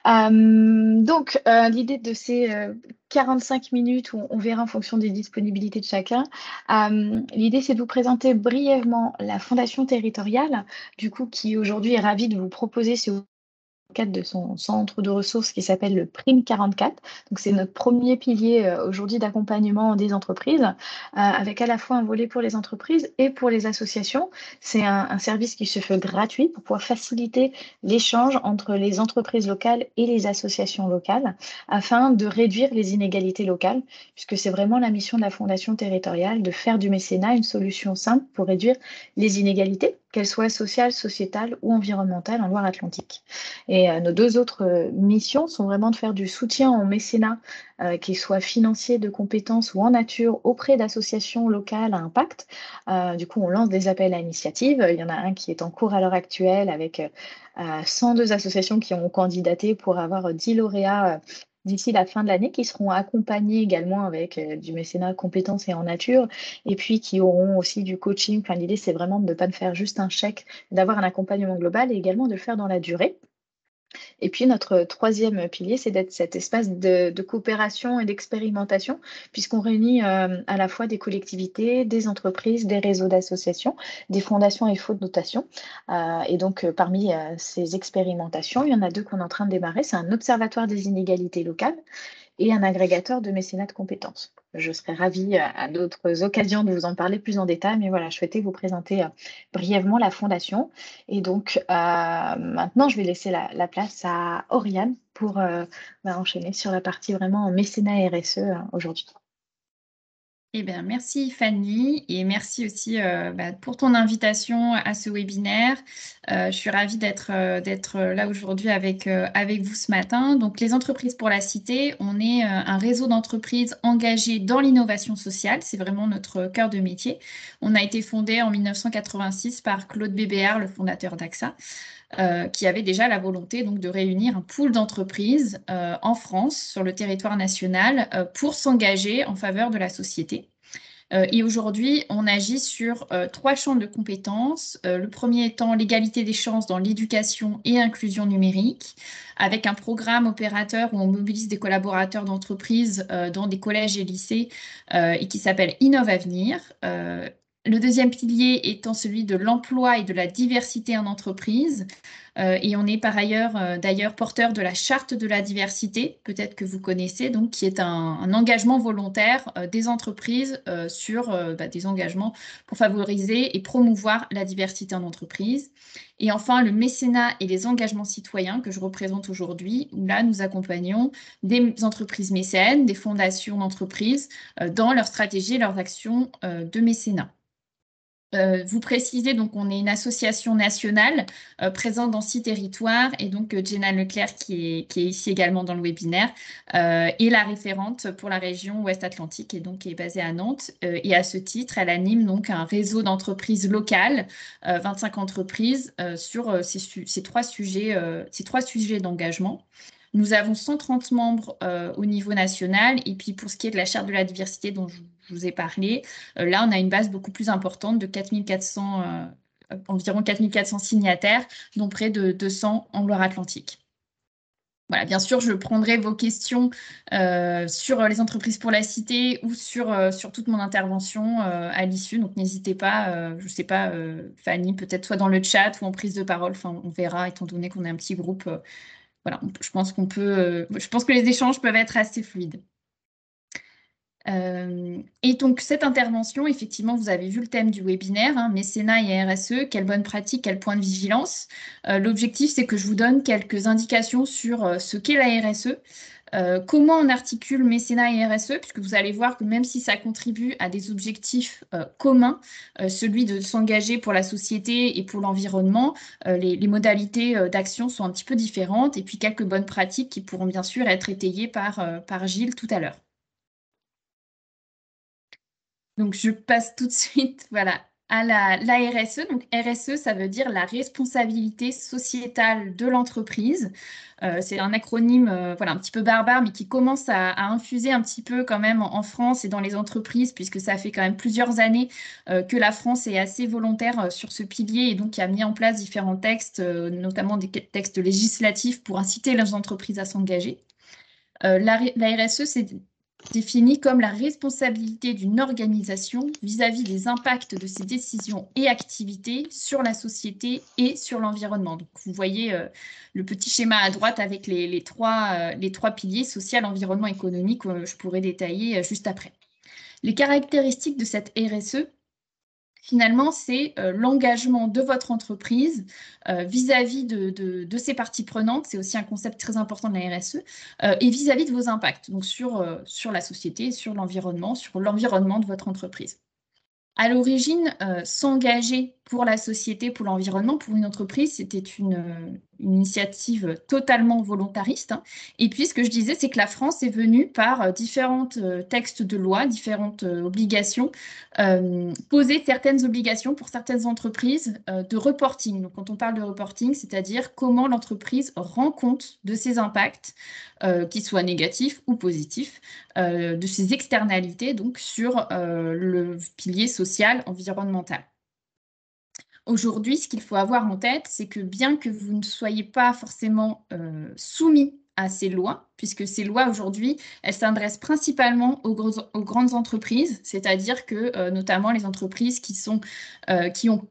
L'idée de ces 45 minutes, où on verra en fonction des disponibilités de chacun, l'idée c'est de vous présenter brièvement la Fondation territoriale, du coup, qui aujourd'hui est ravie de vous proposer ce cadre de son centre de ressources qui s'appelle le Prime 44. Donc, c'est notre premier pilier aujourd'hui d'accompagnement des entreprises, avec à la fois un volet pour les entreprises et pour les associations. C'est un service qui se fait gratuit pour pouvoir faciliter l'échange entre les entreprises locales et les associations locales afin de réduire les inégalités locales, puisque c'est vraiment la mission de la Fondation territoriale de faire du mécénat une solution simple pour réduire les inégalités, qu'elles soient sociales, sociétales ou environnementales en Loire-Atlantique. Et nos deux autres missions sont vraiment de faire du soutien au mécénat, qu'il soit financier, de compétences ou en nature, auprès d'associations locales à impact. Du coup, on lance des appels à initiative. Il y en a un qui est en cours à l'heure actuelle avec 102 associations qui ont candidaté pour avoir 10 lauréats d'ici la fin de l'année, qui seront accompagnés également avec du mécénat compétences et en nature, et puis qui auront aussi du coaching. Enfin, l'idée, c'est vraiment de ne pas faire juste un chèque, d'avoir un accompagnement global et également de le faire dans la durée. Et puis notre troisième pilier, c'est d'être cet espace de coopération et d'expérimentation, puisqu'on réunit à la fois des collectivités, des entreprises, des réseaux d'associations, des fondations et fonds de notation. Parmi ces expérimentations, il y en a deux qu'on est en train de démarrer. C'est un observatoire des inégalités locales et un agrégateur de mécénat de compétences. Je serais ravie à d'autres occasions de vous en parler plus en détail, mais voilà, je souhaitais vous présenter brièvement la fondation. Et donc, maintenant, je vais laisser la place à Oriane pour enchaîner sur la partie vraiment mécénat RSE aujourd'hui. Eh bien, merci Fanny et merci aussi pour ton invitation à ce webinaire. Je suis ravie d'être là aujourd'hui avec vous ce matin. Donc, les entreprises pour la cité, on est un réseau d'entreprises engagées dans l'innovation sociale. C'est vraiment notre cœur de métier. On a été fondé en 1986 par Claude Bébéar, le fondateur d'AXA. Qui avait déjà la volonté donc, de réunir un pool d'entreprises en France, sur le territoire national, pour s'engager en faveur de la société. Et aujourd'hui, on agit sur trois champs de compétences. Le premier étant l'égalité des chances dans l'éducation et inclusion numérique, avec un programme opérateur où on mobilise des collaborateurs d'entreprises dans des collèges et lycées et qui s'appelle Innov-Avenir. Le deuxième pilier étant celui de l'emploi et de la diversité en entreprise. Et on est par ailleurs d'ailleurs porteur de la charte de la diversité, peut-être que vous connaissez, donc, qui est un engagement volontaire des entreprises sur des engagements pour favoriser et promouvoir la diversité en entreprise. Et enfin, le mécénat et les engagements citoyens que je représente aujourd'hui, où là, nous accompagnons des entreprises mécènes, des fondations d'entreprises dans leur stratégie et leurs actions de mécénat. Vous précisez, donc on est une association nationale présente dans 6 territoires et donc Jenna Leclerc qui est ici également dans le webinaire est la référente pour la région Ouest-Atlantique et donc qui est basée à Nantes et à ce titre elle anime donc un réseau d'entreprises locales, 25 entreprises sur ces trois sujets d'engagement. Nous avons 130 membres au niveau national et puis pour ce qui est de la charte de la diversité dont je vous ai parlé, là on a une base beaucoup plus importante de 4400, environ 4400 signataires, dont près de 200 en Loire-Atlantique. Voilà, bien sûr, je prendrai vos questions sur les entreprises pour la cité ou sur toute mon intervention à l'issue. Donc, n'hésitez pas, je ne sais pas, Fanny, peut-être soit dans le chat ou en prise de parole. Enfin, on verra, étant donné qu'on est un petit groupe. Voilà, je pense je pense que les échanges peuvent être assez fluides. Et donc, cette intervention, effectivement, vous avez vu le thème du webinaire, hein, mécénat et RSE, quelle bonne pratique, quel point de vigilance. L'objectif, c'est que je vous donne quelques indications sur ce qu'est la RSE, comment on articule mécénat et RSE, puisque vous allez voir que même si ça contribue à des objectifs communs, celui de s'engager pour la société et pour l'environnement, les modalités d'action sont un petit peu différentes, et puis quelques bonnes pratiques qui pourront bien sûr être étayées par Gilles tout à l'heure. Donc, je passe tout de suite voilà, à la RSE. Donc RSE, ça veut dire la responsabilité sociétale de l'entreprise. C'est un acronyme voilà, un petit peu barbare, mais qui commence à infuser un petit peu quand même en France et dans les entreprises, puisque ça fait quand même plusieurs années que la France est assez volontaire sur ce pilier et donc qui a mis en place différents textes, notamment des textes législatifs pour inciter les entreprises à s'engager. La RSE, c'est défini comme la responsabilité d'une organisation vis-à-vis des impacts de ses décisions et activités sur la société et sur l'environnement. Donc, vous voyez le petit schéma à droite avec les trois piliers, social, environnement, économique, je pourrais détailler juste après. Les caractéristiques de cette RSE, finalement, c'est l'engagement de votre entreprise vis-à-vis de ses parties prenantes. C'est aussi un concept très important de la RSE et vis-à-vis de vos impacts, donc sur la société, sur l'environnement de votre entreprise. À l'origine, s'engager pour la société, pour l'environnement, pour une entreprise, c'était une initiative totalement volontariste, hein. Et puis, ce que je disais, c'est que la France est venue par différents textes de loi, différentes obligations, poser certaines obligations pour certaines entreprises de reporting. Donc, quand on parle de reporting, c'est-à-dire comment l'entreprise rend compte de ses impacts, qu'ils soient négatifs ou positifs, de ses externalités donc sur le pilier social environnemental. Aujourd'hui, ce qu'il faut avoir en tête, c'est que bien que vous ne soyez pas forcément soumis à ces lois, puisque ces lois aujourd'hui, elles s'adressent principalement aux grandes entreprises, c'est-à-dire que notamment les entreprises qui ont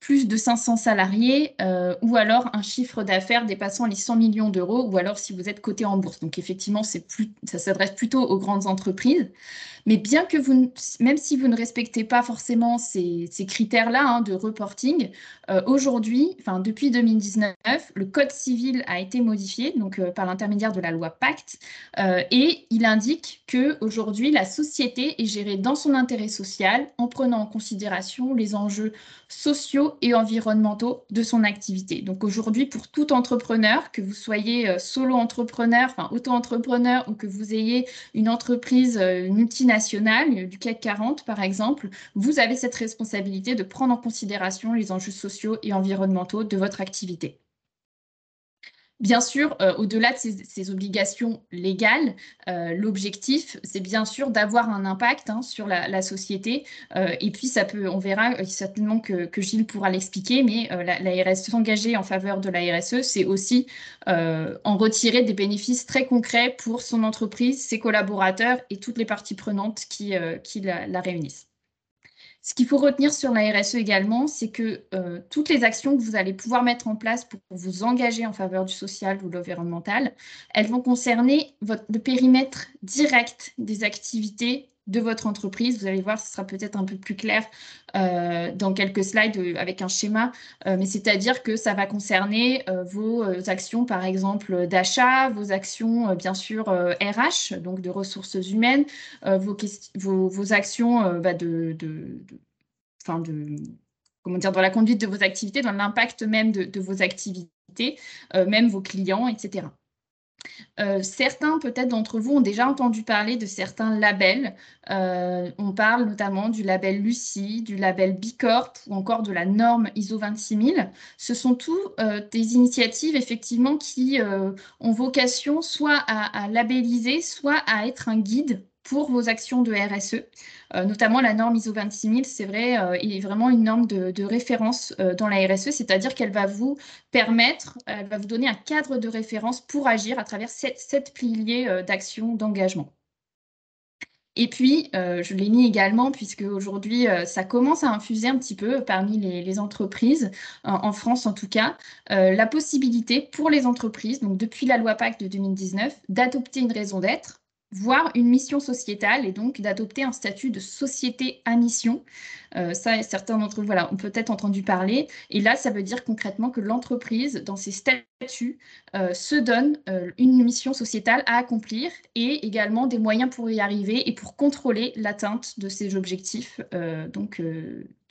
plus de 500 salariés ou alors un chiffre d'affaires dépassant les 100 millions d'euros ou alors si vous êtes coté en bourse. Donc effectivement, ça s'adresse plutôt aux grandes entreprises. Mais bien que même si vous ne respectez pas forcément ces critères-là hein, de reporting, aujourd'hui, enfin depuis 2019, le Code civil a été modifié donc, par l'intermédiaire de la loi Pacte et il indique que aujourd'hui la société est gérée dans son intérêt social en prenant en considération les enjeux sociaux et environnementaux de son activité. Donc aujourd'hui, pour tout entrepreneur, que vous soyez solo-entrepreneur, enfin auto-entrepreneur ou que vous ayez une entreprise multinationale du CAC 40 par exemple, vous avez cette responsabilité de prendre en considération les enjeux sociaux et environnementaux de votre activité. Bien sûr, au-delà de ces obligations légales, l'objectif, c'est bien sûr d'avoir un impact hein, sur la société. Et puis, on verra certainement que Gilles pourra l'expliquer, mais la RSE, s'engager en faveur de la RSE, c'est aussi en retirer des bénéfices très concrets pour son entreprise, ses collaborateurs et toutes les parties prenantes qui la réunissent. Ce qu'il faut retenir sur la RSE également, c'est que toutes les actions que vous allez pouvoir mettre en place pour vous engager en faveur du social ou de l'environnemental, elles vont concerner le périmètre direct des activités de votre entreprise. Vous allez voir, ce sera peut-être un peu plus clair dans quelques slides avec un schéma, mais c'est-à-dire que ça va concerner vos actions, par exemple, d'achat, vos actions, bien sûr, RH, donc de ressources humaines, vos actions comment dire, dans la conduite de vos activités, dans l'impact même de vos activités, même vos clients, etc. Certains, peut-être d'entre vous, ont déjà entendu parler de certains labels. On parle notamment du label Lucie, du label Bicorp ou encore de la norme ISO 26000. Ce sont tous des initiatives, effectivement, qui ont vocation soit à labelliser, soit à être un guide pour vos actions de RSE. Notamment la norme ISO 26000, c'est vrai, est vraiment une norme de référence dans la RSE, c'est-à-dire qu'elle va vous elle va vous donner un cadre de référence pour agir à travers sept piliers d'action, d'engagement. Et puis, je l'ai mis également, puisque aujourd'hui, ça commence à infuser un petit peu parmi les entreprises, en France en tout cas, la possibilité pour les entreprises, donc depuis la loi Pacte de 2019, d'adopter une raison d'être, voire une mission sociétale, et donc d'adopter un statut de société à mission. Ça, certains d'entre vous voilà, ont peut-être entendu parler. Et là, ça veut dire concrètement que l'entreprise, dans ses statuts, se donne une mission sociétale à accomplir et également des moyens pour y arriver et pour contrôler l'atteinte de ces objectifs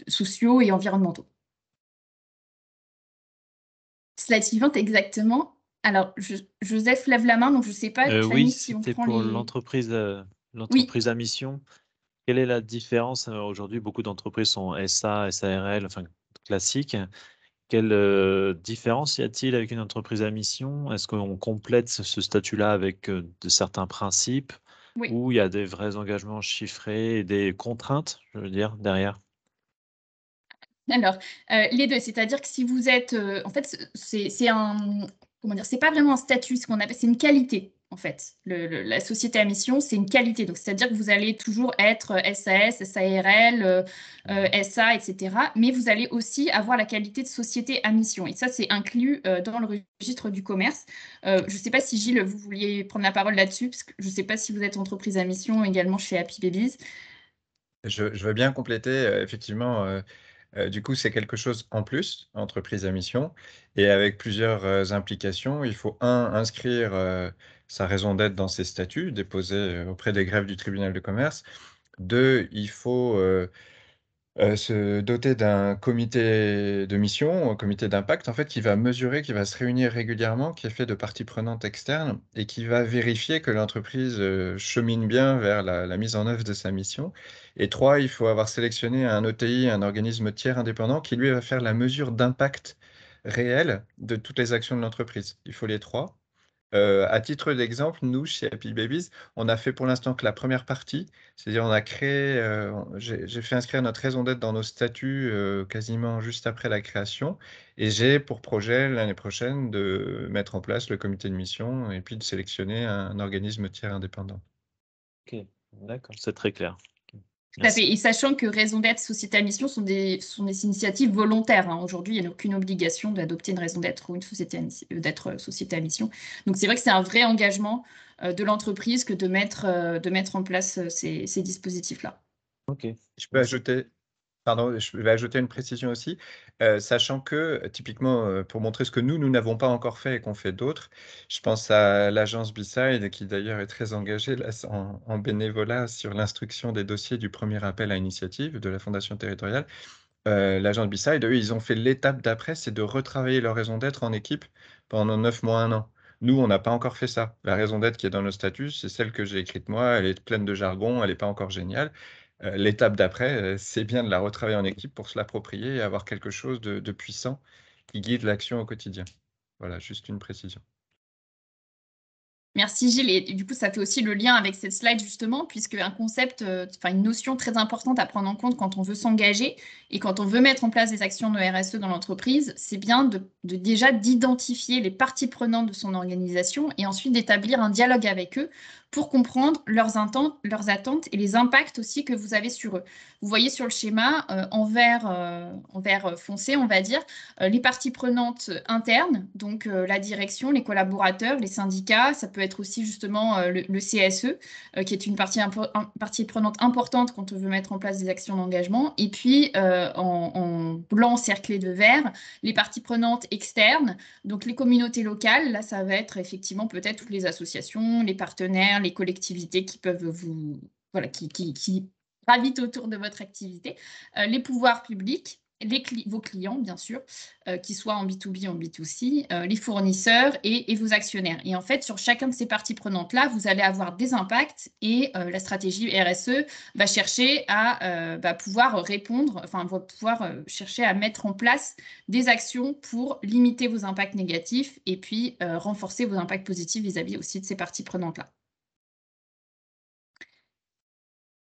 sociaux et environnementaux. Slide suivante, exactement. Alors, Joseph lève la main, donc je ne sais pas, Fanny, Oui, si on c'était prend pour les... l'entreprise Oui, à mission. Quelle est la différence? Aujourd'hui, beaucoup d'entreprises sont SA, SARL, enfin classiques. Quelle, différence y a-t-il avec une entreprise à mission? Est-ce qu'on complète ce statut-là avec, de certains principes Oui. ou il y a des vrais engagements chiffrés et des contraintes, je veux dire, derrière? Alors, les 2, c'est-à-dire que si vous êtes, en fait, c'est un comment dire? C'est pas vraiment un statut, ce qu'on appelle c'est une qualité, en fait. La société à mission, c'est une qualité. Donc, c'est-à-dire que vous allez toujours être, SAS, SARL, Mmh. SA et cetera, mais vous allez aussi avoir la qualité de société à mission et ça, c'est inclus, dans le registre du commerce. Je ne sais pas si Gilles, vous vouliez prendre la parole là-dessus? Parce que je ne sais pas si vous êtes entreprise à mission également chez Happy Babies? Je veux bien compléter, effectivement, du coup, c'est quelque chose en plus, entreprise à mission et avec plusieurs, implications. Il faut inscrire, sa raison d'être dans ses statuts, déposer, auprès des greffes du tribunal de commerce. 2, il faut, se doter d'un comité de mission, un comité d'impact, en fait, qui va mesurer, qui va se réunir régulièrement, qui est fait de parties prenantes externes et qui va vérifier que l'entreprise, chemine bien vers la mise en œuvre de sa mission. Et 3, il faut avoir sélectionné un ETI, un organisme tiers indépendant qui, lui, va faire la mesure d'impact réel de toutes les actions de l'entreprise. Il faut les 3. À titre d'exemple, nous, chez Happy Babies, on a fait pour l'instant que la première partie, c'est-à-dire on a créé, j'ai fait inscrire notre raison d'être dans nos statuts, quasiment juste après la création et j'ai pour projet l'année prochaine de mettre en place le comité de mission et puis de sélectionner un organisme tiers indépendant. OK, d'accord, c'est très clair. OK, Tout à fait. merci. Et sachant que raison d'être, société à mission sont des initiatives volontaires, hein. Aujourd'hui, il n'y a aucune obligation d'adopter une raison d'être ou une société d'être société à mission. Donc, c'est vrai que c'est un vrai engagement de l'entreprise que de mettre en place ces dispositifs-là. OK, Je peux merci. ajouter Pardon, je vais ajouter une précision aussi, sachant que, typiquement, pour montrer ce que nous n'avons pas encore fait et qu'ont fait d'autres, je pense à l'agence B-Side qui d'ailleurs est très engagée là en bénévolat sur l'instruction des dossiers du premier appel à initiative de la fondation territoriale. L'agence B-Side, eux, ils ont fait l'étape d'après, c'est de retravailler leur raison d'être en équipe pendant 9 mois, 1 an. Nous, on n'a pas encore fait ça. La raison d'être qui est dans nos statuts, c'est celle que j'ai écrite moi, elle est pleine de jargon, elle est pas encore géniale. L'étape d'après, c'est bien de la retravailler en équipe pour se l'approprier et avoir quelque chose de puissant qui guide l'action au quotidien. Voilà, juste une précision. Merci Gilles. Et du coup, ça fait aussi le lien avec cette slide justement, puisque un concept, enfin une notion très importante à prendre en compte quand on veut s'engager et quand on veut mettre en place des actions de RSE dans l'entreprise, c'est bien déjà d'identifier les parties prenantes de son organisation et ensuite d'établir un dialogue avec eux pour comprendre leurs attentes et les impacts aussi que vous avez sur eux. Vous voyez sur le schéma en vert foncé, on va dire, les parties prenantes internes, donc la direction, les collaborateurs, les syndicats, ça peut être aussi justement le CSE, qui est une partie prenante importante quand on veut mettre en place des actions d'engagement. Et puis en blanc cerclé de vert, les parties prenantes externes, donc les communautés locales, là ça va être effectivement peut-être toutes les associations, les partenaires, les collectivités qui peuvent voilà, qui gravitent autour de votre activité, les pouvoirs publics, vos clients, bien sûr, qu'ils soient en B2B ou en B2C, les fournisseurs et vos actionnaires. Et en fait, sur chacun de ces parties prenantes-là, vous allez avoir des impacts et la stratégie RSE va chercher à pouvoir répondre, enfin, va pouvoir chercher à mettre en place des actions pour limiter vos impacts négatifs et puis renforcer vos impacts positifs vis-à-vis aussi de ces parties prenantes-là.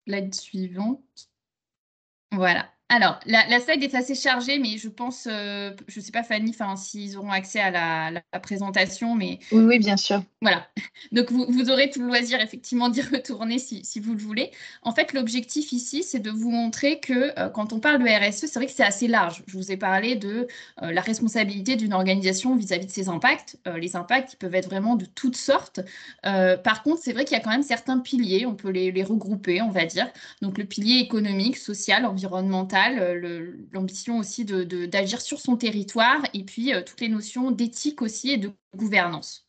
Slide suivante. Voilà. Alors, la slide est assez chargée, mais je pense, je ne sais pas Fanny, s'ils auront accès à la présentation, mais Oui, oui, bien sûr. voilà. Donc, vous aurez tout le loisir, effectivement, d'y retourner si vous le voulez. En fait, l'objectif ici, c'est de vous montrer que quand on parle de RSE, c'est vrai que c'est assez large. Je vous ai parlé de la responsabilité d'une organisation vis-à-vis de ses impacts. Les impacts, ils peuvent être vraiment de toutes sortes. Par contre, c'est vrai qu'il y a quand même certains piliers, on peut les regrouper, on va dire. Donc, le pilier économique, social, environnemental, l'ambition aussi d'agir sur son territoire, et puis toutes les notions d'éthique aussi et de gouvernance.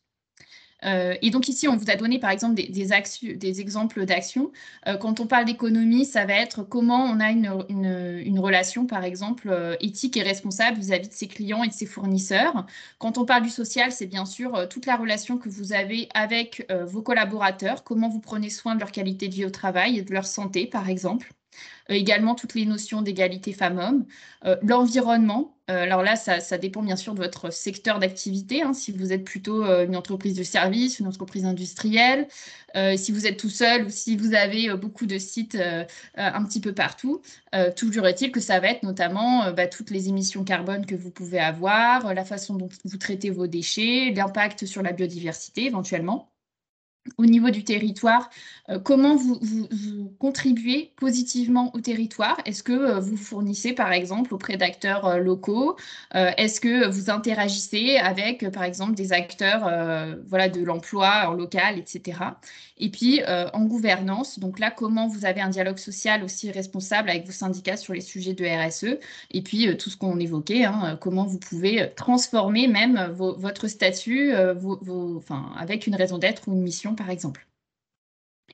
Et donc ici, on vous a donné par exemple des exemples d'actions. Quand on parle d'économie, ça va être comment on a une relation, par exemple, éthique et responsable vis-à-vis de ses clients et de ses fournisseurs. Quand on parle du social, c'est bien sûr toute la relation que vous avez avec vos collaborateurs, comment vous prenez soin de leur qualité de vie au travail et de leur santé, par exemple. Également toutes les notions d'égalité femmes-hommes, l'environnement. Alors là, ça dépend bien sûr de votre secteur d'activité, hein, si vous êtes plutôt une entreprise de service, une entreprise industrielle, si vous êtes tout seul ou si vous avez beaucoup de sites un petit peu partout. Toujours est-il que ça va être notamment toutes les émissions carbone que vous pouvez avoir, la façon dont vous traitez vos déchets, l'impact sur la biodiversité éventuellement. Au niveau du territoire, comment vous contribuez positivement au territoire? Est-ce que vous fournissez, par exemple, auprès d'acteurs locaux? Est-ce que vous interagissez avec, par exemple, des acteurs voilà, de l'emploi en local, etc. Et puis, en gouvernance, donc là, comment vous avez un dialogue social aussi responsable avec vos syndicats sur les sujets de RSE? Et puis, tout ce qu'on évoquait, hein, comment vous pouvez transformer même votre statut avec une raison d'être ou une mission, par exemple.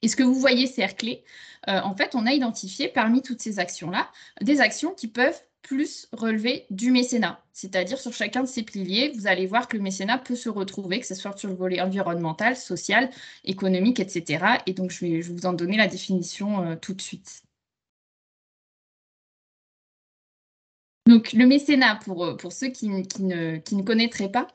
Et ce que vous voyez cerclé, en fait, on a identifié parmi toutes ces actions-là des actions qui peuvent plus relever du mécénat. C'est-à-dire sur chacun de ces piliers, vous allez voir que le mécénat peut se retrouver, que ce soit sur le volet environnemental, social, économique, etc. Et donc, je vais vous en donner la définition tout de suite. Donc, le mécénat, pour ceux qui ne connaîtraient pas,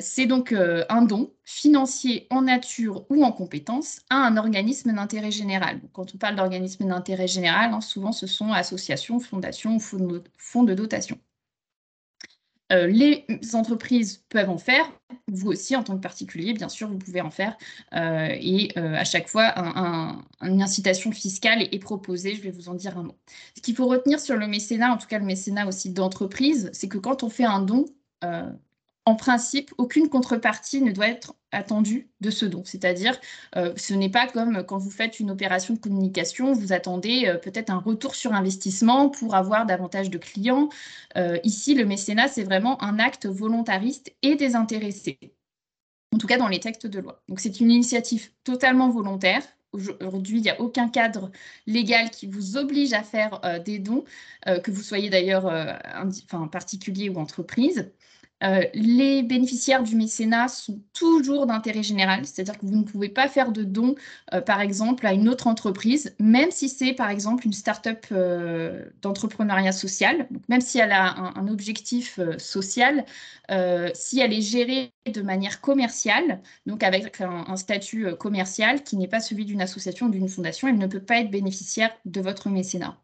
c'est donc un don financier en nature ou en compétence à un organisme d'intérêt général. Donc, quand on parle d'organisme d'intérêt général, hein, souvent ce sont associations, fondations, fonds de dotation. Les entreprises peuvent en faire, vous aussi en tant que particulier, bien sûr, vous pouvez en faire. À chaque fois, une incitation fiscale est proposée, je vais vous en dire un mot. Ce qu'il faut retenir sur le mécénat, en tout cas le mécénat aussi d'entreprise, c'est que quand on fait un don, en principe, aucune contrepartie ne doit être attendue de ce don. C'est-à-dire, ce n'est pas comme quand vous faites une opération de communication, vous attendez peut-être un retour sur investissement pour avoir davantage de clients. Ici, le mécénat, c'est vraiment un acte volontariste et désintéressé, en tout cas dans les textes de loi. Donc, c'est une initiative totalement volontaire. Aujourd'hui, il n'y a aucun cadre légal qui vous oblige à faire des dons, que vous soyez d'ailleurs particulier ou entreprise. Les bénéficiaires du mécénat sont toujours d'intérêt général, c'est-à-dire que vous ne pouvez pas faire de dons, par exemple, à une autre entreprise, même si c'est, par exemple, une start-up d'entrepreneuriat social. Donc, même si elle a un objectif social, si elle est gérée de manière commerciale, donc avec un statut commercial qui n'est pas celui d'une association ou d'une fondation, elle ne peut pas être bénéficiaire de votre mécénat.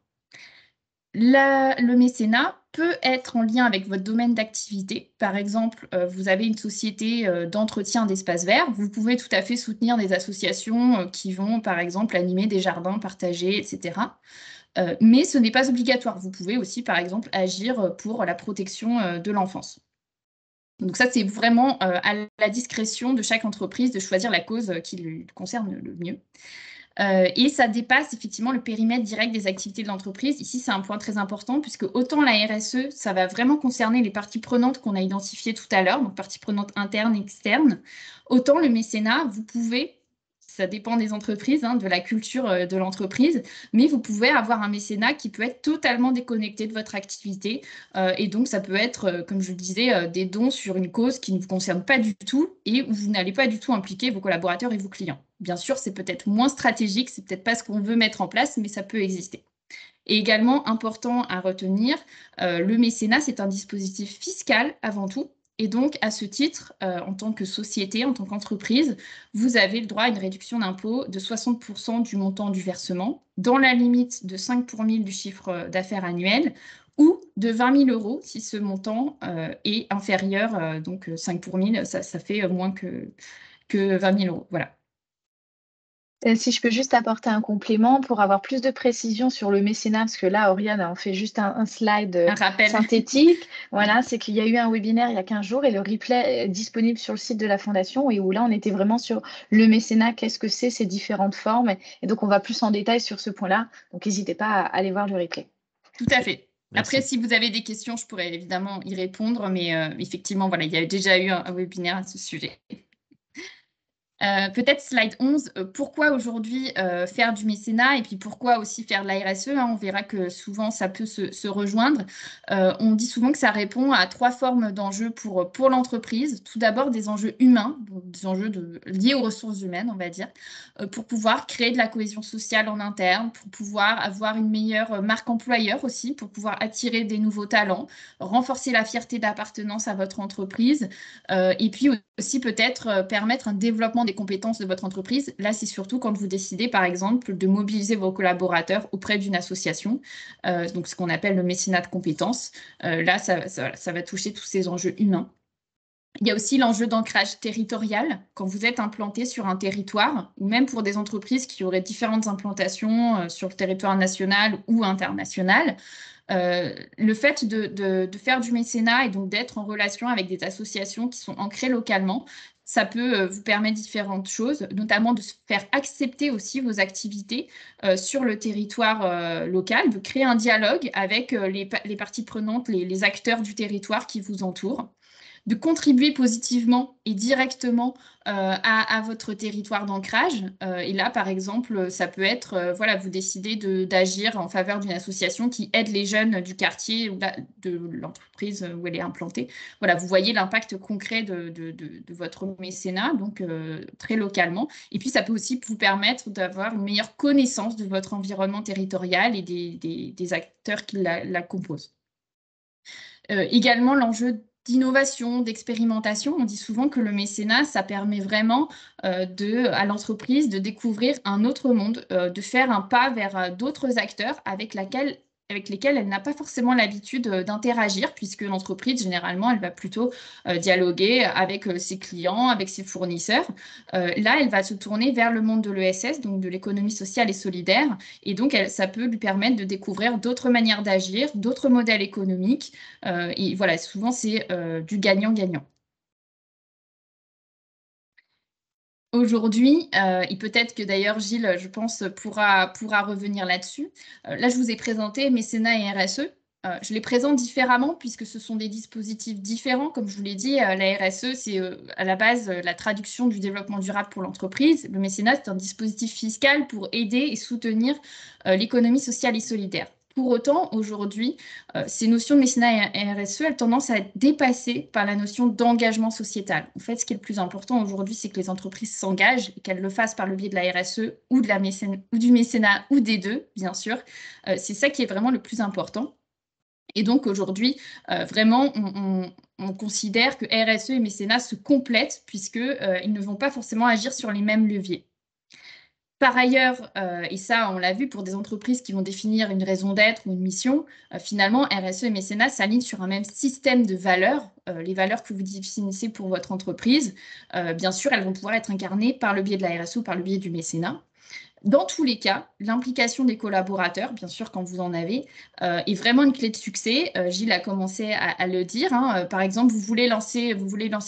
Le mécénat peut être en lien avec votre domaine d'activité. Par exemple, vous avez une société d'entretien d'espaces verts. Vous pouvez tout à fait soutenir des associations qui vont, par exemple, animer des jardins partagés, etc. Mais ce n'est pas obligatoire. Vous pouvez aussi, par exemple, agir pour la protection de l'enfance. Donc ça, c'est vraiment à la discrétion de chaque entreprise de choisir la cause qui lui concerne le mieux. Et ça dépasse effectivement le périmètre direct des activités de l'entreprise. Ici, c'est un point très important puisque autant la RSE, ça va vraiment concerner les parties prenantes qu'on a identifiées tout à l'heure, donc parties prenantes internes et externes, autant le mécénat, vous pouvez, ça dépend des entreprises, hein, de la culture de l'entreprise, mais vous pouvez avoir un mécénat qui peut être totalement déconnecté de votre activité. Et donc, ça peut être, comme je le disais, des dons sur une cause qui ne vous concerne pas du tout et où vous n'allez pas du tout impliquer vos collaborateurs et vos clients. Bien sûr, c'est peut-être moins stratégique, c'est peut-être pas ce qu'on veut mettre en place, mais ça peut exister. Et également, important à retenir, le mécénat, c'est un dispositif fiscal avant tout. Et donc, à ce titre, en tant que société, en tant qu'entreprise, vous avez le droit à une réduction d'impôt de 60% du montant du versement, dans la limite de 5 pour 1000 du chiffre d'affaires annuel, ou de 20 000 € si ce montant est inférieur. Donc, 5 pour 1000, ça fait moins que 20 000 €. Voilà. Si je peux juste apporter un complément pour avoir plus de précision sur le mécénat, parce que là, Oriane en fait juste un slide Un rappel. synthétique. Voilà, c'est qu'il y a eu un webinaire il y a 15 jours et le replay est disponible sur le site de la Fondation et où là, on était vraiment sur le mécénat, qu'est-ce que c'est, ces différentes formes. Et donc, on va plus en détail sur ce point-là. Donc, n'hésitez pas à aller voir le replay. Tout à fait. Merci. Après, si vous avez des questions, je pourrais évidemment y répondre, mais effectivement, voilà, il y a déjà eu un webinaire à ce sujet. Peut-être slide 11, pourquoi aujourd'hui faire du mécénat et puis pourquoi aussi faire de la RSE, hein, on verra que souvent ça peut se rejoindre. On dit souvent que ça répond à 3 formes d'enjeux pour l'entreprise. Tout d'abord des enjeux humains, des enjeux liés aux ressources humaines, on va dire, pour pouvoir créer de la cohésion sociale en interne, pour pouvoir avoir une meilleure marque employeur aussi, pour pouvoir attirer des nouveaux talents, renforcer la fierté d'appartenance à votre entreprise, et puis aussi peut-être permettre un développement des compétences de votre entreprise. Là, c'est surtout quand vous décidez, par exemple, de mobiliser vos collaborateurs auprès d'une association, donc ce qu'on appelle le mécénat de compétences. Là, ça va toucher tous ces enjeux humains. Il y a aussi l'enjeu d'ancrage territorial. Quand vous êtes implanté sur un territoire, ou même pour des entreprises qui auraient différentes implantations sur le territoire national ou international, le fait de faire du mécénat et donc d'être en relation avec des associations qui sont ancrées localement, ça peut vous permettre différentes choses, notamment de se faire accepter aussi vos activités sur le territoire local, de créer un dialogue avec les parties prenantes, les acteurs du territoire qui vous entourent, de contribuer positivement et directement à votre territoire d'ancrage. Et là, par exemple, ça peut être, voilà, vous décidez d'agir en faveur d'une association qui aide les jeunes du quartier ou de l'entreprise où elle est implantée. Voilà, vous voyez l'impact concret de votre mécénat, donc très localement. Et puis, ça peut aussi vous permettre d'avoir une meilleure connaissance de votre environnement territorial et des acteurs qui la composent. Également, l'enjeu d'innovation, d'expérimentation. On dit souvent que le mécénat, ça permet vraiment à l'entreprise de découvrir un autre monde, de faire un pas vers d'autres acteurs avec lesquels elle n'a pas forcément l'habitude d'interagir, puisque l'entreprise, généralement, elle va plutôt dialoguer avec ses clients, avec ses fournisseurs. Là, elle va se tourner vers le monde de l'ESS, donc de l'économie sociale et solidaire, et donc ça peut lui permettre de découvrir d'autres manières d'agir, d'autres modèles économiques, et voilà, souvent, c'est du gagnant-gagnant. Aujourd'hui, et peut-être que d'ailleurs Gilles, je pense, pourra revenir là-dessus. Là, je vous ai présenté mécénat et RSE. Je les présente différemment puisque ce sont des dispositifs différents. Comme je vous l'ai dit, la RSE, c'est à la base la traduction du développement durable pour l'entreprise. Le mécénat, c'est un dispositif fiscal pour aider et soutenir l'économie sociale et solidaire. Pour autant, aujourd'hui, ces notions de mécénat et RSE, elles ont tendance à être dépassées par la notion d'engagement sociétal. En fait, ce qui est le plus important aujourd'hui, c'est que les entreprises s'engagent et qu'elles le fassent par le biais de la RSE ou du mécénat ou des deux, bien sûr. C'est ça qui est vraiment le plus important. Et donc aujourd'hui, vraiment, on considère que RSE et mécénat se complètent puisqu'ils ne vont pas forcément agir sur les mêmes leviers. Par ailleurs, et ça on l'a vu pour des entreprises qui vont définir une raison d'être ou une mission, finalement RSE et mécénat s'alignent sur un même système de valeurs, les valeurs que vous définissez pour votre entreprise. Bien sûr, elles vont pouvoir être incarnées par le biais de la RSE ou par le biais du mécénat. Dans tous les cas, l'implication des collaborateurs, bien sûr quand vous en avez, est vraiment une clé de succès. Gilles a commencé à le dire, hein. Par exemple, vous voulez lancer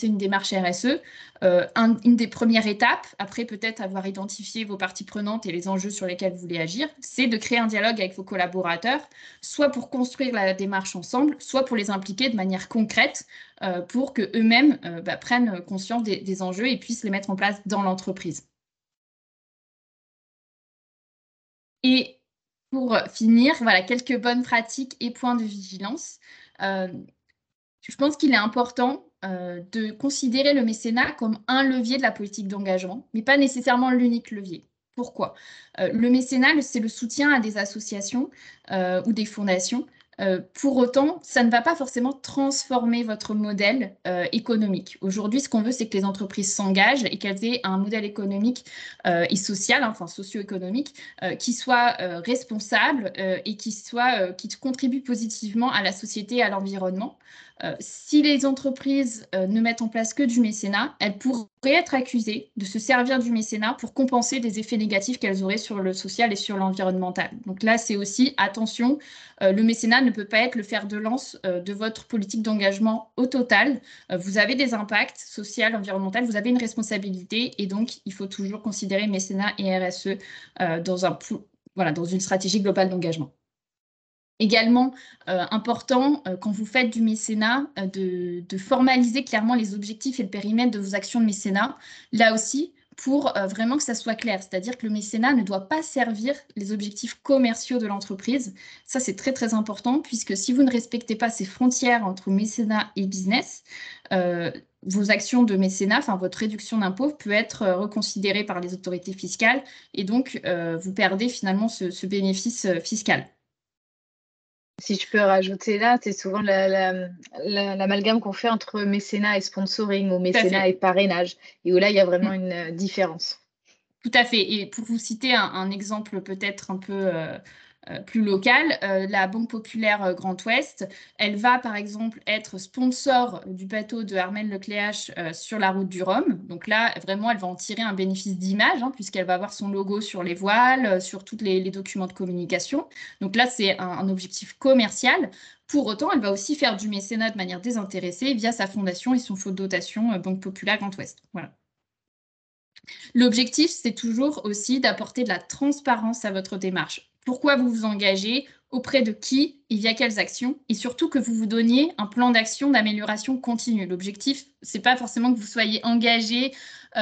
une démarche RSE, une des premières étapes, après peut-être avoir identifié vos parties prenantes et les enjeux sur lesquels vous voulez agir, c'est de créer un dialogue avec vos collaborateurs, soit pour construire la démarche ensemble, soit pour les impliquer de manière concrète pour qu'eux-mêmes prennent conscience des enjeux et puissent les mettre en place dans l'entreprise. Et pour finir, voilà, quelques bonnes pratiques et points de vigilance. Je pense qu'il est important de considérer le mécénat comme un levier de la politique d'engagement, mais pas nécessairement l'unique levier. Pourquoi? Le mécénat, c'est le soutien à des associations ou des fondations. Pour autant, ça ne va pas forcément transformer votre modèle économique. Aujourd'hui, ce qu'on veut, c'est que les entreprises s'engagent et qu'elles aient un modèle économique et social, enfin socio-économique, qui soit responsable et qui contribue positivement à la société et à l'environnement. Si les entreprises ne mettent en place que du mécénat, elles pourraient être accusées de se servir du mécénat pour compenser des effets négatifs qu'elles auraient sur le social et sur l'environnemental. Donc là, c'est aussi, attention, le mécénat ne peut pas être le fer de lance de votre politique d'engagement au total. Vous avez des impacts sociaux, environnementaux, vous avez une responsabilité et donc il faut toujours considérer mécénat et RSE dans une stratégie globale d'engagement. Également important, quand vous faites du mécénat, de formaliser clairement les objectifs et le périmètre de vos actions de mécénat. Là aussi, pour vraiment que ça soit clair. C'est-à-dire que le mécénat ne doit pas servir les objectifs commerciaux de l'entreprise. Ça, c'est très, très important, puisque si vous ne respectez pas ces frontières entre mécénat et business, vos actions de mécénat, enfin votre réduction d'impôt peut être reconsidérée par les autorités fiscales et donc vous perdez finalement ce bénéfice fiscal. Si je peux rajouter là, c'est souvent l'amalgame qu'on fait entre mécénat et sponsoring ou mécénat et parrainage, et où là, il y a vraiment une différence. Tout à fait. Et pour vous citer un exemple peut-être un peu plus local, la Banque Populaire Grand Ouest, elle va par exemple être sponsor du bateau de Armelle Lecléache sur la route du Rhum. Donc là, vraiment, elle va en tirer un bénéfice d'image, hein, puisqu'elle va avoir son logo sur les voiles, sur tous les documents de communication. Donc là, c'est un objectif commercial. Pour autant, elle va aussi faire du mécénat de manière désintéressée via sa fondation et son fonds de dotation Banque Populaire Grand Ouest. Voilà. L'objectif, c'est toujours aussi d'apporter de la transparence à votre démarche. Pourquoi vous vous engagez, auprès de qui et via quelles actions, et surtout que vous vous donniez un plan d'action d'amélioration continue. L'objectif, c'est pas forcément que vous soyez engagé,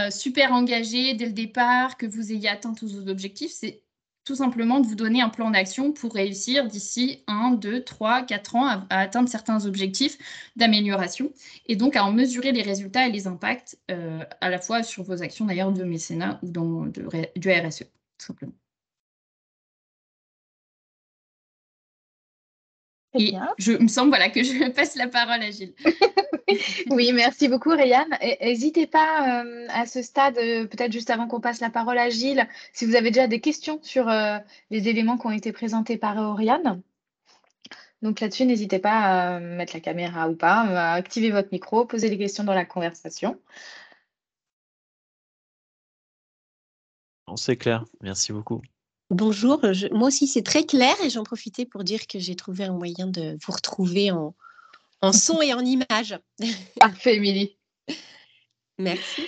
super engagé dès le départ, que vous ayez atteint tous vos objectifs, c'est tout simplement de vous donner un plan d'action pour réussir d'ici 1, 2, 3, 4 ans à atteindre certains objectifs d'amélioration et donc à en mesurer les résultats et les impacts à la fois sur vos actions d'ailleurs de mécénat ou du RSE, tout simplement. Et il me semble voilà, que je passe la parole à Gilles. Oui, merci beaucoup, Rayane. N'hésitez pas à ce stade, peut-être juste avant qu'on passe la parole à Gilles, si vous avez déjà des questions sur les éléments qui ont été présentés par Oriane. Donc là-dessus, n'hésitez pas à mettre la caméra ou pas, à activer votre micro, poser des questions dans la conversation. C'est clair, merci beaucoup. Bonjour, moi aussi c'est très clair et j'en profitais pour dire que j'ai trouvé un moyen de vous retrouver en son et en image. Parfait, Émilie. Merci.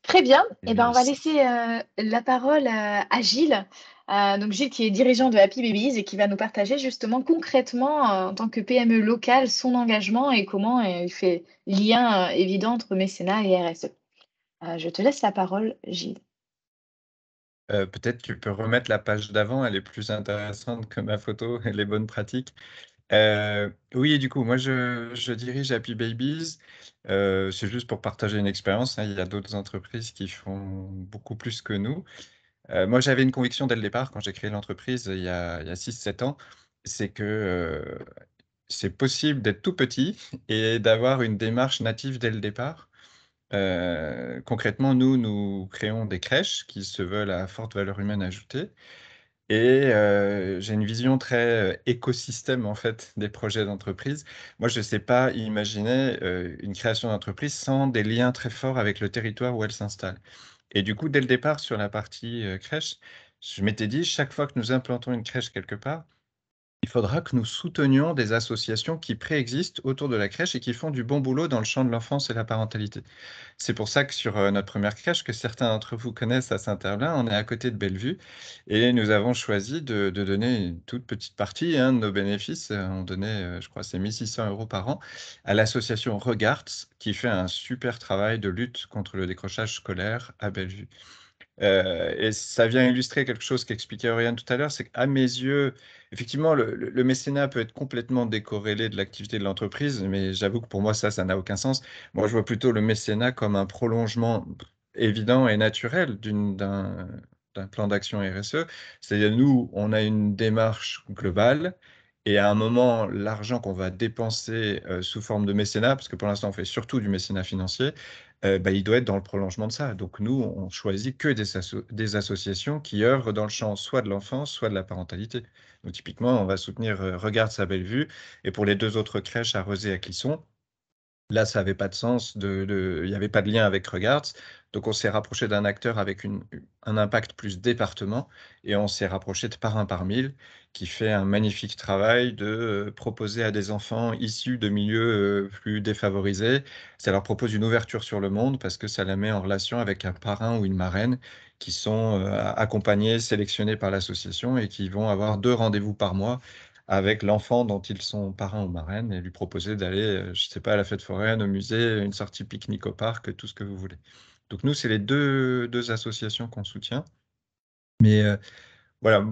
Très bien. Eh ben, on va laisser la parole à Gilles. Donc Gilles qui est dirigeant de Happy Babies et qui va nous partager justement concrètement en tant que PME locale son engagement et comment il fait lien évident entre mécénat et RSE. Je te laisse la parole, Gilles. Peut-être tu peux remettre la page d'avant, elle est plus intéressante que ma photo et les bonnes pratiques. Oui, du coup, moi je dirige Happy Babies. C'est juste pour partager une expérience, hein. Il y a d'autres entreprises qui font beaucoup plus que nous. Moi, j'avais une conviction dès le départ quand j'ai créé l'entreprise il y a 6-7 ans, c'est que c'est possible d'être tout petit et d'avoir une démarche native dès le départ. Concrètement, nous créons des crèches qui se veulent à forte valeur humaine ajoutée et j'ai une vision très écosystème, en fait, des projets d'entreprise. Moi, je ne sais pas imaginer une création d'entreprise sans des liens très forts avec le territoire où elle s'installe. Et du coup, dès le départ, sur la partie crèche, je m'étais dit, chaque fois que nous implantons une crèche quelque part, il faudra que nous soutenions des associations qui préexistent autour de la crèche et qui font du bon boulot dans le champ de l'enfance et la parentalité. C'est pour ça que sur notre première crèche, que certains d'entre vous connaissent à Saint-Herblain, on est à côté de Bellevue et nous avons choisi de donner une toute petite partie, hein, de nos bénéfices. On donnait, je crois, c'est 1 600 € par an à l'association Regards qui fait un super travail de lutte contre le décrochage scolaire à Bellevue. Et ça vient illustrer quelque chose qu'expliquait Oriane tout à l'heure, c'est qu'à mes yeux, effectivement, le mécénat peut être complètement décorrélé de l'activité de l'entreprise, mais j'avoue que pour moi, ça n'a aucun sens. Moi, je vois plutôt le mécénat comme un prolongement évident et naturel d'un plan d'action RSE. C'est-à-dire, nous, on a une démarche globale et à un moment, l'argent qu'on va dépenser sous forme de mécénat, parce que pour l'instant, on fait surtout du mécénat financier, il doit être dans le prolongement de ça. Donc nous, on choisit que des associations qui œuvrent dans le champ soit de l'enfance, soit de la parentalité. Donc typiquement, on va soutenir Regarde sa belle-vue et pour les 2 autres crèches à Rezé et à Clisson, là, ça n'avait pas de sens, il n'y avait pas de lien avec Regards. Donc on s'est rapproché d'un acteur avec un impact plus département et on s'est rapproché de Parrain par 1000 qui fait un magnifique travail de proposer à des enfants issus de milieux plus défavorisés, ça leur propose une ouverture sur le monde parce que ça la met en relation avec un parrain ou une marraine qui sont accompagnés, sélectionnés par l'association et qui vont avoir 2 rendez-vous par mois avec l'enfant dont ils sont parrains ou marraines et lui proposer d'aller, je ne sais pas, à la fête foraine, au musée, une sortie pique-nique au parc, tout ce que vous voulez. Donc nous, c'est les deux associations qu'on soutient. Mais voilà,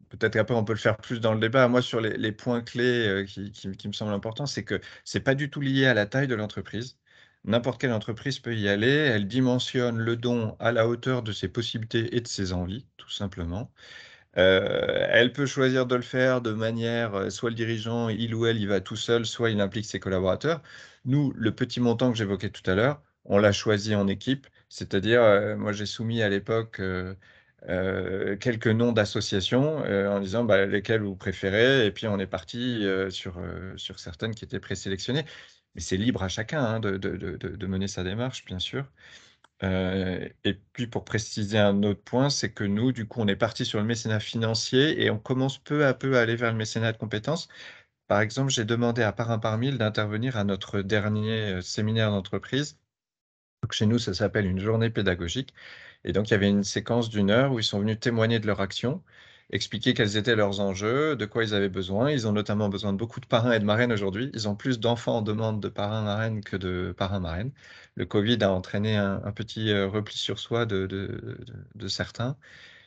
peut-être qu'après, on peut le faire plus dans le débat. Moi, sur les points clés qui me semblent importants, c'est que ce n'est pas du tout lié à la taille de l'entreprise. N'importe quelle entreprise peut y aller. Elle dimensionne le don à la hauteur de ses possibilités et de ses envies, tout simplement. Elle peut choisir de le faire de manière, soit le dirigeant, il ou elle, il va tout seul, soit il implique ses collaborateurs. Nous, le petit montant que j'évoquais tout à l'heure, on l'a choisi en équipe, c'est-à-dire, moi j'ai soumis à l'époque quelques noms d'associations en disant bah, lesquelles vous préférez, et puis on est parti sur certaines qui étaient présélectionnées. Mais c'est libre à chacun hein, de mener sa démarche, bien sûr. Et puis pour préciser un autre point, c'est que nous, du coup, on est parti sur le mécénat financier et on commence peu à peu à aller vers le mécénat de compétences. Par exemple, j'ai demandé à Parrain par Mille d'intervenir à notre dernier séminaire d'entreprise. Donc chez nous, ça s'appelle une journée pédagogique. Et donc, il y avait une séquence d'1 heure où ils sont venus témoigner de leur action, expliquer quels étaient leurs enjeux, de quoi ils avaient besoin. Ils ont notamment besoin de beaucoup de parrains et de marraines aujourd'hui. Ils ont plus d'enfants en demande de parrains marraines que de parrains marraines. Le Covid a entraîné un petit repli sur soi de certains.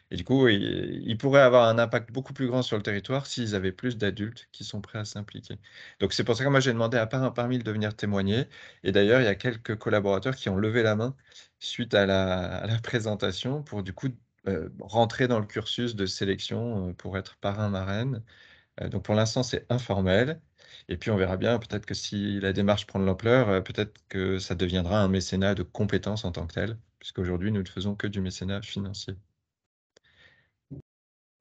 Et du coup, ils pourraient avoir un impact beaucoup plus grand sur le territoire s'ils avaient plus d'adultes qui sont prêts à s'impliquer. Donc c'est pour ça que moi j'ai demandé à Parrain par Mille de venir témoigner. Et d'ailleurs, il y a quelques collaborateurs qui ont levé la main suite à la présentation pour du coup rentrer dans le cursus de sélection pour être parrain marraine. Donc pour l'instant, c'est informel. Et puis on verra bien, peut-être que si la démarche prend de l'ampleur, peut-être que ça deviendra un mécénat de compétences en tant que tel, puisqu'aujourd'hui, nous ne faisons que du mécénat financier.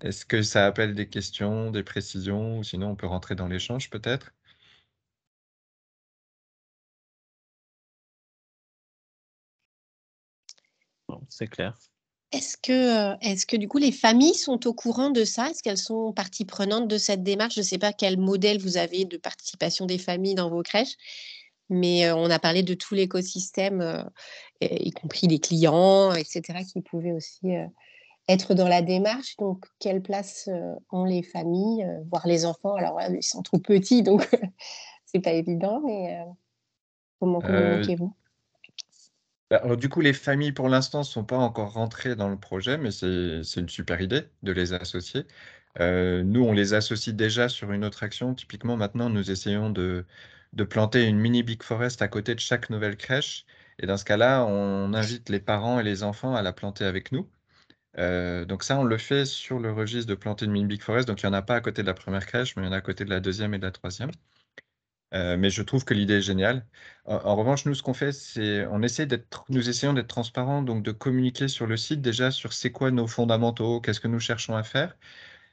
Est-ce que ça appelle des questions, des précisions, ou sinon on peut rentrer dans l'échange peut-être? Non, c'est clair. Est-ce que du coup les familles sont au courant de ça? Est-ce qu'elles sont partie prenante de cette démarche? Je ne sais pas quel modèle vous avez de participation des familles dans vos crèches, mais on a parlé de tout l'écosystème, y compris les clients, etc., qui pouvaient aussi être dans la démarche. Donc, quelle place ont les familles, voire les enfants? Alors, ils sont trop petits, donc c'est pas évident, mais comment Euh, communiquez-vous? alors, du coup, les familles pour l'instant ne sont pas encore rentrées dans le projet, mais c'est une super idée de les associer. Nous, on les associe déjà sur une autre action. Typiquement, maintenant, nous essayons de planter une mini Big Forest à côté de chaque nouvelle crèche. Et dans ce cas-là, on invite les parents et les enfants à la planter avec nous. Donc ça, on le fait sur le registre de planter une mini Big Forest. Donc il n'y en a pas à côté de la première crèche, mais il y en a à côté de la deuxième et de la troisième. Mais je trouve que l'idée est géniale. En revanche, nous, ce qu'on fait, c'est nous essayons d'être transparents, donc de communiquer sur le site déjà sur c'est quoi nos fondamentaux, qu'est-ce que nous cherchons à faire.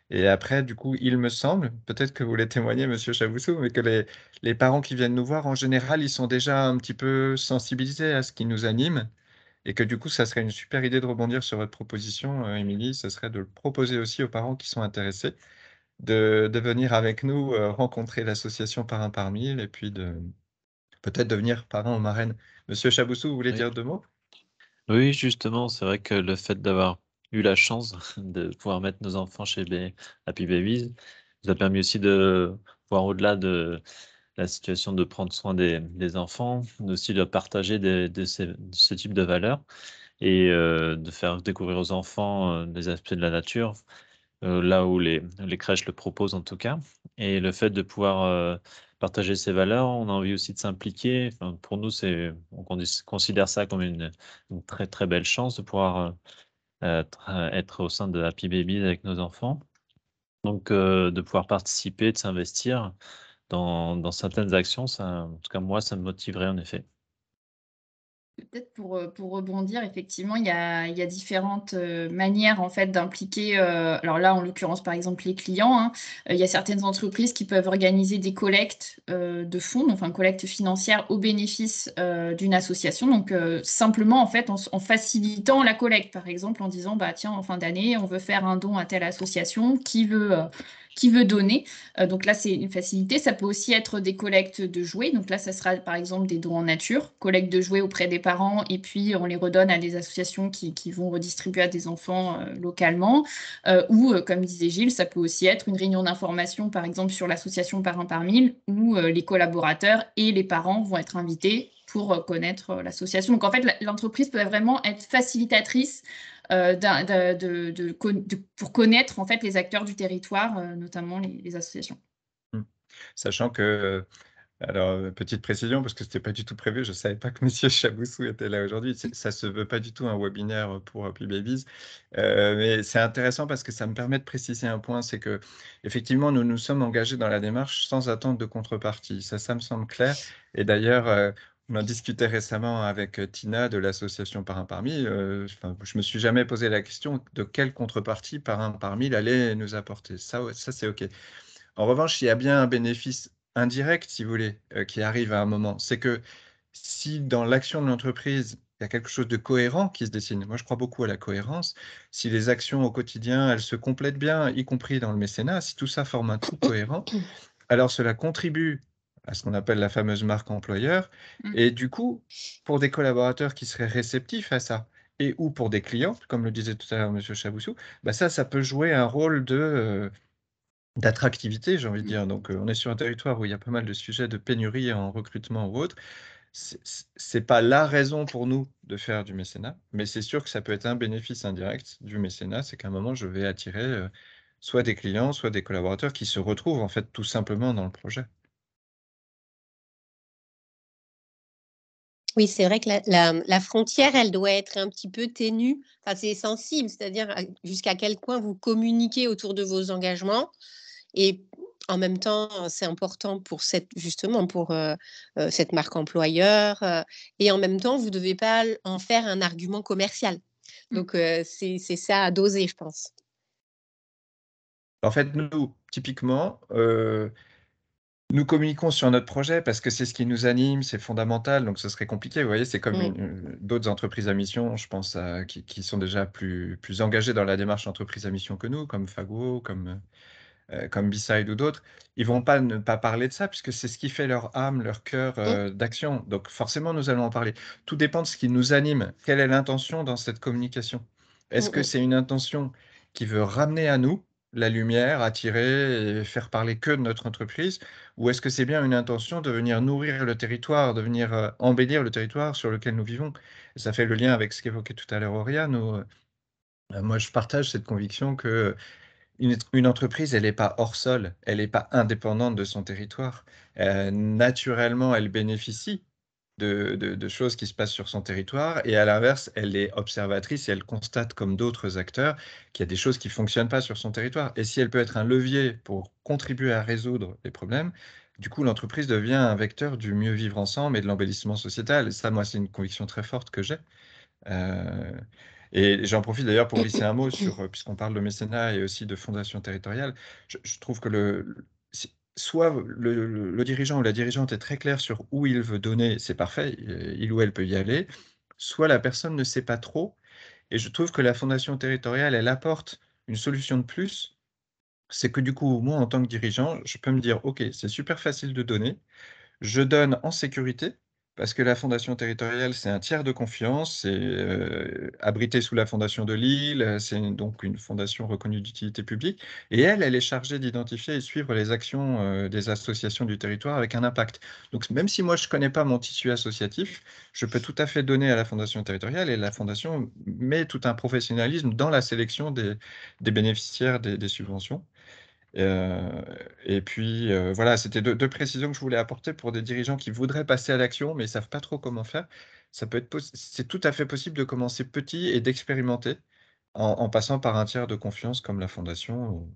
Et après, du coup, il me semble, peut-être que vous voulez témoigner, Monsieur Chaboussou, mais que les parents qui viennent nous voir, en général, ils sont déjà un petit peu sensibilisés à ce qui nous anime. Et que du coup, ça serait une super idée de rebondir sur votre proposition, Émilie, ce serait de le proposer aussi aux parents qui sont intéressés, de venir avec nous rencontrer l'association Parrain par Mille et puis de peut-être devenir parrain ou marraine. Monsieur Chaboussou, vous voulez Oui. dire 2 mots? Oui, justement, c'est vrai que le fait d'avoir eu la chance de pouvoir mettre nos enfants chez Happy Babies nous a permis aussi de voir au-delà de la situation de prendre soin des enfants, mais aussi de partager de ce type de valeurs et de faire découvrir aux enfants des aspects de la nature, là où les crèches le proposent en tout cas. Et le fait de pouvoir partager ces valeurs, on a envie aussi de s'impliquer. Enfin, pour nous, considère ça comme une très très belle chance de pouvoir être au sein de Happy Babies avec nos enfants. Donc, de pouvoir participer, de s'investir dans certaines actions, ça, en tout cas moi, ça me motiverait en effet. Peut-être pour rebondir, effectivement, il y a différentes, manières, en fait, d'impliquer, alors là, en l'occurrence, par exemple, les clients, hein. Il y a certaines entreprises qui peuvent organiser des collectes, de fonds, enfin, collecte financière au bénéfice, d'une association. Donc, simplement, en fait, en facilitant la collecte, par exemple, en disant: «Bah, tiens, en fin d'année, on veut faire un don à telle association, qui veut donner?» Donc là, c'est une facilité. Ça peut aussi être des collectes de jouets. Donc là, ça sera par exemple des dons en nature, collecte de jouets auprès des parents et puis on les redonne à des associations qui vont redistribuer à des enfants localement. Ou, comme disait Gilles, ça peut aussi être une réunion d'information, par exemple sur l'association Parrain par Mille, où les collaborateurs et les parents vont être invités pour connaître l'association. Donc en fait, l'entreprise peut vraiment être facilitatrice pour connaître en fait les acteurs du territoire, notamment les associations. Sachant que, alors, petite précision, parce que c'était pas du tout prévu, je savais pas que monsieur Chaboussou était là aujourd'hui. Ça se veut pas du tout un webinaire pour Happy Babies. Mais c'est intéressant parce que ça me permet de préciser un point, c'est que effectivement, nous nous sommes engagés dans la démarche sans attente de contrepartie. Ça me semble clair. Et d'ailleurs, on en discutait récemment avec Tina de l'association Parrain par 1000. Enfin, je me suis jamais posé la question de quelle contrepartie Parrain par 1000 allait nous apporter. Ça, c'est OK. En revanche, il y a bien un bénéfice indirect, si vous voulez, qui arrive à un moment. C'est que si dans l'action de l'entreprise, il y a quelque chose de cohérent qui se dessine, moi je crois beaucoup à la cohérence, si les actions au quotidien, elles se complètent bien, y compris dans le mécénat, si tout ça forme un tout cohérent, alors cela contribue à ce qu'on appelle la fameuse marque employeur. Et du coup, pour des collaborateurs qui seraient réceptifs à ça, et ou pour des clients, comme le disait tout à l'heure M. Chaboussou, bah ça peut jouer un rôle d'attractivité, j'ai envie de dire. Donc, on est sur un territoire où il y a pas mal de sujets de pénurie en recrutement ou autre. C'est pas la raison pour nous de faire du mécénat, mais c'est sûr que ça peut être un bénéfice indirect du mécénat, c'est qu'à un moment, je vais attirer, soit des clients, soit des collaborateurs qui se retrouvent, en fait, tout simplement dans le projet. Oui, c'est vrai que la frontière, elle doit être un petit peu ténue. Enfin, c'est sensible, c'est-à-dire jusqu'à quel point vous communiquez autour de vos engagements. Et en même temps, c'est important pour justement pour cette marque employeur. Et en même temps, vous ne devez pas en faire un argument commercial. Donc, c'est ça à doser, je pense. En fait, nous, typiquement, nous communiquons sur notre projet parce que c'est ce qui nous anime, c'est fondamental, donc ce serait compliqué. Vous voyez, c'est comme d'autres entreprises à mission, je pense, qui sont déjà plus engagées dans la démarche entreprise à mission que nous, comme Fago, comme B-Side ou d'autres. Ils vont pas ne pas parler de ça puisque c'est ce qui fait leur âme, leur cœur d'action. Donc forcément, nous allons en parler. Tout dépend de ce qui nous anime. Quelle est l'intention dans cette communication? Est-ce que c'est une intention qui veut ramener à nous la lumière, attirer et faire parler que de notre entreprise? Ou est-ce que c'est bien une intention de venir nourrir le territoire, de venir embellir le territoire sur lequel nous vivons? Et ça fait le lien avec ce qu'évoquait tout à l'heure Auréa. Moi, je partage cette conviction que une entreprise, elle n'est pas hors sol, elle n'est pas indépendante de son territoire. Naturellement, elle bénéficie de choses qui se passent sur son territoire et à l'inverse, elle est observatrice et elle constate comme d'autres acteurs qu'il y a des choses qui ne fonctionnent pas sur son territoire. Et si elle peut être un levier pour contribuer à résoudre les problèmes, du coup, l'entreprise devient un vecteur du mieux vivre ensemble et de l'embellissement sociétal. Et ça, moi, c'est une conviction très forte que j'ai. Euh, et j'en profite d'ailleurs pour glisser un mot sur, puisqu'on parle de mécénat et aussi de fondation territoriale, je trouve que soit le dirigeant ou la dirigeante est très clair sur où il veut donner, c'est parfait, il ou elle peut y aller, soit la personne ne sait pas trop. Et je trouve que la fondation territoriale, elle apporte une solution de plus. C'est que du coup, moi, en tant que dirigeant, je peux me dire, OK, c'est super facile de donner. Je donne en sécurité, parce que la fondation territoriale, c'est un tiers de confiance, c'est abrité sous la fondation de Lille, c'est donc une fondation reconnue d'utilité publique et elle est chargée d'identifier et suivre les actions, des associations du territoire avec un impact. Donc même si moi je connais pas mon tissu associatif, je peux tout à fait donner à la fondation territoriale et la fondation met tout un professionnalisme dans la sélection des bénéficiaires des subventions. Et puis, voilà, c'était deux précisions que je voulais apporter pour des dirigeants qui voudraient passer à l'action, mais ne savent pas trop comment faire. Ça peut être c'est tout à fait possible de commencer petit et d'expérimenter en passant par un tiers de confiance comme la fondation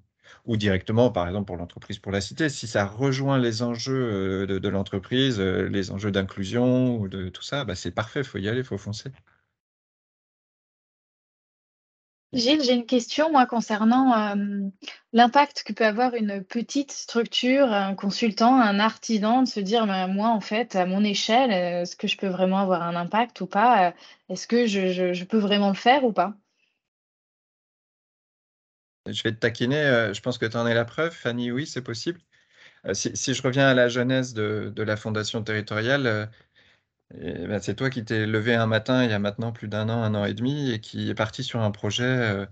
ou directement, par exemple, pour l'entreprise, pour la cité. Si ça rejoint les enjeux, de l'entreprise, les enjeux d'inclusion ou de tout ça, bah, c'est parfait, il faut y aller, il faut foncer. Gilles, j'ai une question, moi, concernant l'impact que peut avoir une petite structure, un consultant, un artisan, de se dire, bah, moi, en fait, à mon échelle, est-ce que je peux vraiment avoir un impact ou pas? Est-ce que je peux vraiment le faire ou pas? Je vais te taquiner, je pense que tu en es la preuve, Fanny, oui, c'est possible. Si je reviens à la genèse de la fondation territoriale, et ben, c'est toi qui t'es levé un matin, il y a maintenant plus un an et demi, et qui est parti sur un projet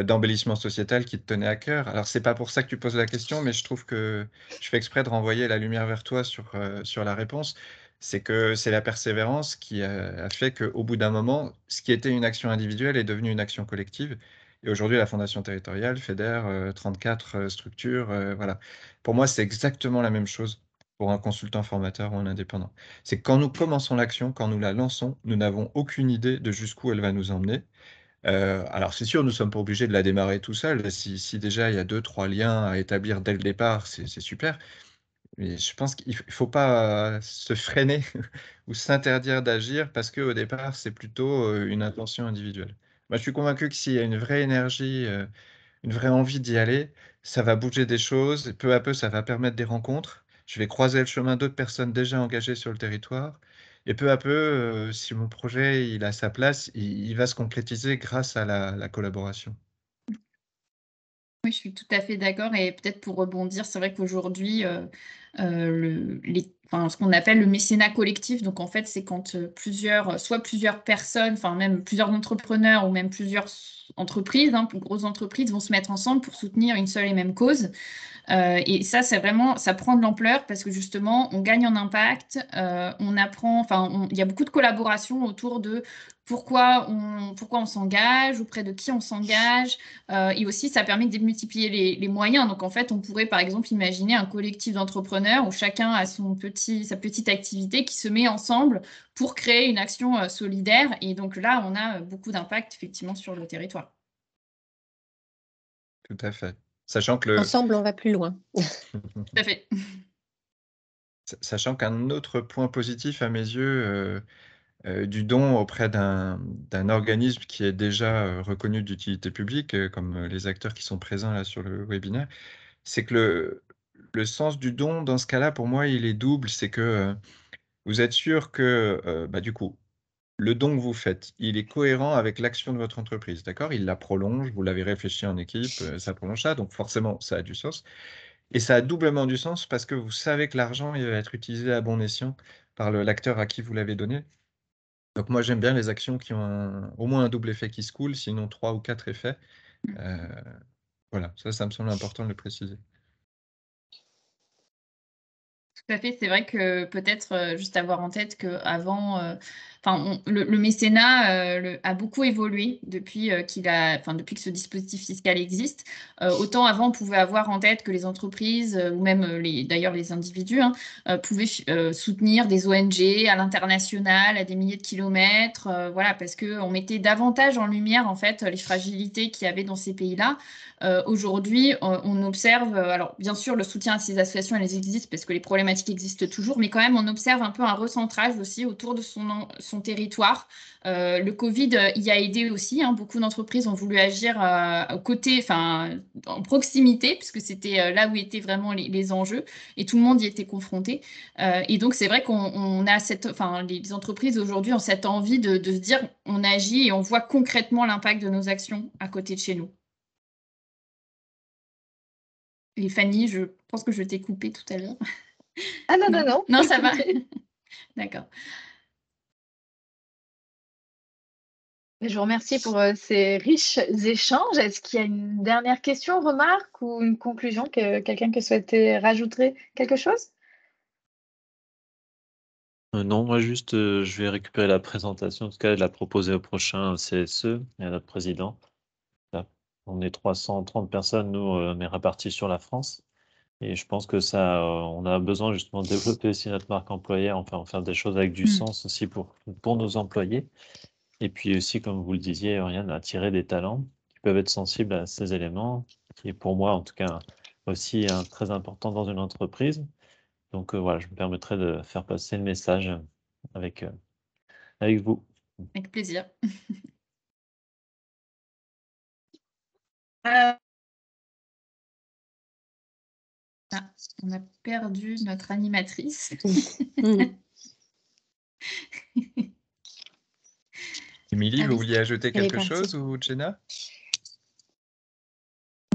d'embellissement sociétal qui te tenait à cœur. Alors, c'est pas pour ça que tu poses la question, mais je trouve que je fais exprès de renvoyer la lumière vers toi sur la réponse. c'est que c'est la persévérance qui a fait qu'au bout d'un moment, ce qui était une action individuelle est devenu une action collective. Et aujourd'hui, la Fondation territoriale fédère 34 structures. Voilà. Pour moi, c'est exactement la même chose pour un consultant formateur ou un indépendant. C'est que quand nous commençons l'action, quand nous la lançons, nous n'avons aucune idée de jusqu'où elle va nous emmener. Alors c'est sûr, nous ne sommes pas obligés de la démarrer tout seul. Si déjà il y a 2-3 liens à établir dès le départ, c'est super. Mais je pense qu'il ne faut pas se freiner ou s'interdire d'agir parce qu'au départ, c'est plutôt une intention individuelle. Moi, je suis convaincu que s'il y a une vraie énergie, une vraie envie d'y aller, ça va bouger des choses et peu à peu, ça va permettre des rencontres. Je vais croiser le chemin d'autres personnes déjà engagées sur le territoire et peu à peu, si mon projet il a sa place, il va se concrétiser grâce à la collaboration. Oui, je suis tout à fait d'accord et peut-être pour rebondir, c'est vrai qu'aujourd'hui, ce qu'on appelle le mécénat collectif, donc en fait, c'est quand soit plusieurs personnes, enfin même plusieurs entrepreneurs ou même plusieurs entreprises, plus grosses entreprises vont se mettre ensemble pour soutenir une seule et même cause. Et ça, c'est vraiment, ça prend de l'ampleur parce que justement, on gagne en impact, on apprend, il y a beaucoup de collaboration autour de pourquoi on s'engage, auprès de qui on s'engage, et aussi ça permet de démultiplier les moyens. Donc en fait, on pourrait par exemple imaginer un collectif d'entrepreneurs où chacun a sa petite activité qui se met ensemble pour créer une action solidaire. Et donc là, on a beaucoup d'impact effectivement sur le territoire. Tout à fait. Sachant que Ensemble, on va plus loin. Tout à fait. Sachant qu'un autre point positif à mes yeux, du don auprès d'un organisme qui est déjà, reconnu d'utilité publique, comme, les acteurs qui sont présents là sur le webinaire, c'est que le sens du don dans ce cas-là, pour moi, il est double. C'est que, vous êtes sûr que, du coup, le don que vous faites, il est cohérent avec l'action de votre entreprise, d'accord? Il la prolonge, vous l'avez réfléchi en équipe, ça prolonge ça, donc forcément, ça a du sens. Et ça a doublement du sens parce que vous savez que l'argent, il va être utilisé à bon escient par l'acteur à qui vous l'avez donné. Donc moi, j'aime bien les actions qui ont au moins un double effet qui se coule, sinon 3 ou 4 effets. Heu, voilà, ça me semble important de le préciser. Tout à fait, c'est vrai que peut-être, juste avoir en tête qu'avant, le mécénat, a beaucoup évolué depuis, depuis que ce dispositif fiscal existe. Autant avant, on pouvait avoir en tête que les entreprises, ou même, d'ailleurs les individus, hein, pouvaient soutenir des ONG à l'international, à des milliers de kilomètres, voilà, parce qu'on mettait davantage en lumière, en fait, les fragilités qu'il y avait dans ces pays-là. Aujourd'hui, on observe, alors bien sûr, le soutien à ces associations, elles existent parce que les problématiques existent toujours, mais quand même, on observe un peu un recentrage aussi autour de son territoire. Le Covid y a aidé aussi, hein. Beaucoup d'entreprises ont voulu agir aux côtés, en proximité, puisque c'était là où étaient vraiment les enjeux, et tout le monde y était confronté. Et donc, c'est vrai qu'on a les entreprises aujourd'hui ont cette envie de se dire, on agit et on voit concrètement l'impact de nos actions à côté de chez nous. Et Fanny, je pense que je t'ai coupé tout à l'heure. Ah non, Non, non, non. non, ça va. D'accord. Je vous remercie pour ces riches échanges. Est-ce qu'il y a une dernière question, remarque ou une conclusion que quelqu'un qui souhaitait rajouter quelque chose? Non, moi juste, je vais récupérer la présentation, en tout cas, et la proposer au prochain CSE et à notre président. Là, on est 330 personnes, nous, mais répartis sur la France. Et je pense que ça, on a besoin justement de développer aussi notre marque employeur, enfin, en faire des choses avec du sens aussi pour nos employés. Et puis aussi, comme vous le disiez, Oriane, attirer des talents qui peuvent être sensibles à ces éléments, qui est pour moi, en tout cas, aussi très important dans une entreprise. Donc voilà, je me permettrai de faire passer le message avec, avec vous. Avec plaisir. On a perdu notre animatrice. Émilie, vous Alice. vouliez ajouter Elle est quelque partie. chose ou Jenna?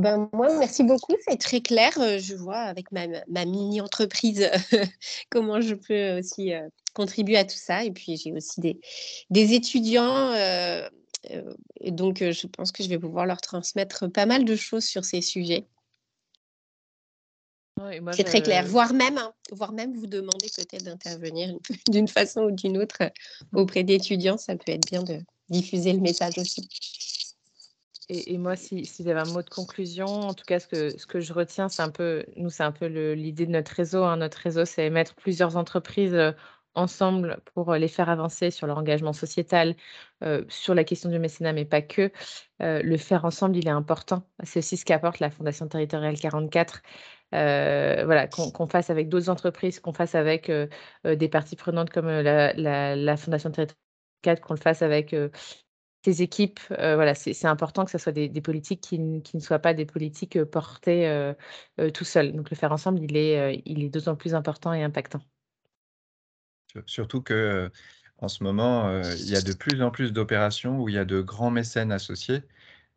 Moi, merci beaucoup, c'est très clair. Je vois avec ma mini-entreprise comment je peux aussi contribuer à tout ça. Et puis, j'ai aussi des étudiants. Et donc, je pense que je vais pouvoir leur transmettre pas mal de choses sur ces sujets. Ouais, et moi, C'est très clair. Voire même vous demander peut-être d'intervenir d'une façon ou d'une autre auprès d'étudiants. Ça peut être bien de diffuser le message aussi. Et moi, si j'avais un mot de conclusion, en tout cas, ce que je retiens, c'est un peu l'idée de notre réseau, hein. Notre réseau, c'est mettre plusieurs entreprises ensemble pour les faire avancer sur leur engagement sociétal, sur la question du mécénat, mais pas que. Le faire ensemble, il est important. C'est aussi ce qu'apporte la Fondation territoriale 44. Voilà, qu'on fasse avec d'autres entreprises, qu'on fasse avec des parties prenantes comme la Fondation territoriale 4, qu'on le fasse avec tes équipes. Voilà, c'est important que ce soit des politiques qui ne soient pas des politiques portées tout seul. Donc le faire ensemble, il est d'autant plus important et impactant. Surtout que en ce moment, il y a de plus en plus d'opérations où il y a de grands mécènes associés.